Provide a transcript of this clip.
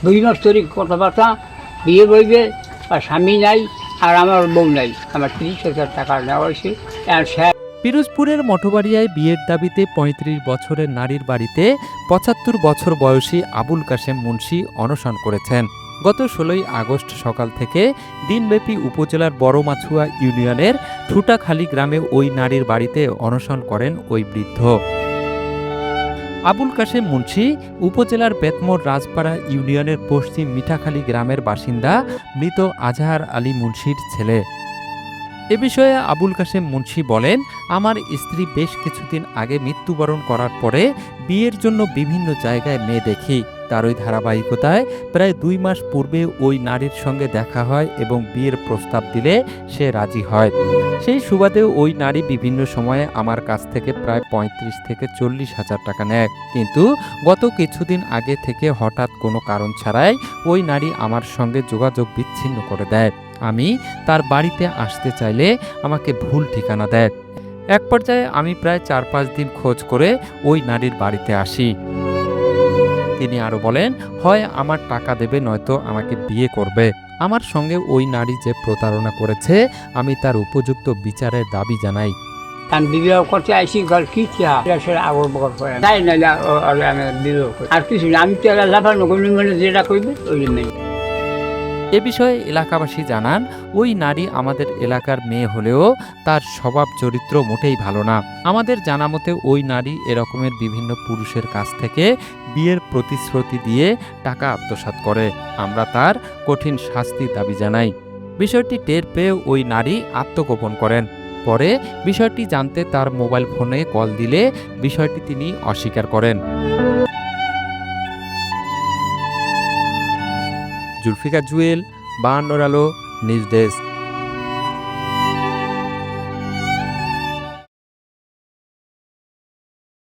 2 মাস ধরে কথাবার্তা, বিয়ে বইবে, আর স্বামী নাই, আর আমার বউ নাই। আমার 30,000 টাকা নেওয়া হয়েছে। আর পিরোজপুরের মঠবাড়িয়ায় বিয়ের দাবিতে ৩৫ বছরের নারীর বাড়িতে ৭৫ বছর বয়সী আবুল কাশেম মুন্সি অনশন করেছেন। গত ১৬ই আগস্ট সকাল থেকে দিনব্যাপী উপজেলার বড়মাছুয়া ইউনিয়নের ঠুটাখালী গ্রামে ওই নারীর বাড়িতে অনশন করেন ওই বৃদ্ধ। আবুল কাশেম মুন্সি উপজেলার বেতমোর রাজপাড়া ইউনিয়নের পশ্চিম মিঠাখালী গ্রামের বাসিন্দা মৃত আজহার আলী মুন্সির ছেলে। এ বিষয়ে আবুল কাশেম মুন্সি বলেন, আমার স্ত্রী বেশ কিছুদিন আগে মৃত্যুবরণ করার পরে বিয়ের জন্য বিভিন্ন জায়গায় মেয়ে দেখি। তার ওই ধারাবাহিকতায় প্রায় 2 মাস পূর্বে ওই নারীর সঙ্গে দেখা হয় এবং বিয়ের প্রস্তাব দিলে সে রাজি হয়। সেই সুবাদে ওই নারী বিভিন্ন সময়ে আমার কাছ থেকে প্রায় ৩৫ থেকে ৪০ হাজার টাকা নেয়। কিন্তু গত কিছুদিন আগে থেকে হঠাৎ কোনো কারণ ছাড়াই ওই নারী আমার সঙ্গে যোগাযোগ বিচ্ছিন্ন করে দেয়। আমি তার বাড়িতে আসতে চাইলে আমাকে ভুল ঠিকানা দেয়। এক পর্যায়ে আমি প্রায় ৪-৫ দিন খোঁজ করে ওই নারীর বাড়িতে আসি। তিনি আরো বলেন, হয় আমার টাকা দেবে, নয়তো আমাকে বিয়ে করবে। আমার সঙ্গে ওই নারী যে প্রতারণা করেছে, আমি তার উপযুক্ত বিচারের দাবি জানাই। আমি বিবাহ করতে আইসি, ঘর কি আগর বকর করে তাই না, আমি বিবাহ করি। আর কিছু না, আমি তো লাফানো করি, মানে যেটা করবে ওই জন্যই। এ বিষয়ে এলাকাবাসী জানান, ওই নারী আমাদের এলাকার মেয়ে হলেও তার স্বভাব চরিত্র মোটেই ভালো না। আমাদের জানা মতে ওই নারী এরকমের বিভিন্ন পুরুষের কাছ থেকে বিয়ের প্রতিশ্রুতি দিয়ে টাকা আত্মসাৎ করে। আমরা তার কঠিন শাস্তির দাবি জানাই। বিষয়টি টের পেয়ে ওই নারী আত্মগোপন করেন। পরে বিষয়টি জানতে তার মোবাইল ফোনে কল দিলে বিষয়টি তিনি অস্বীকার করেন। জুলফিকার জুয়েল, 52 আলো, নিউজ ডেস্ক।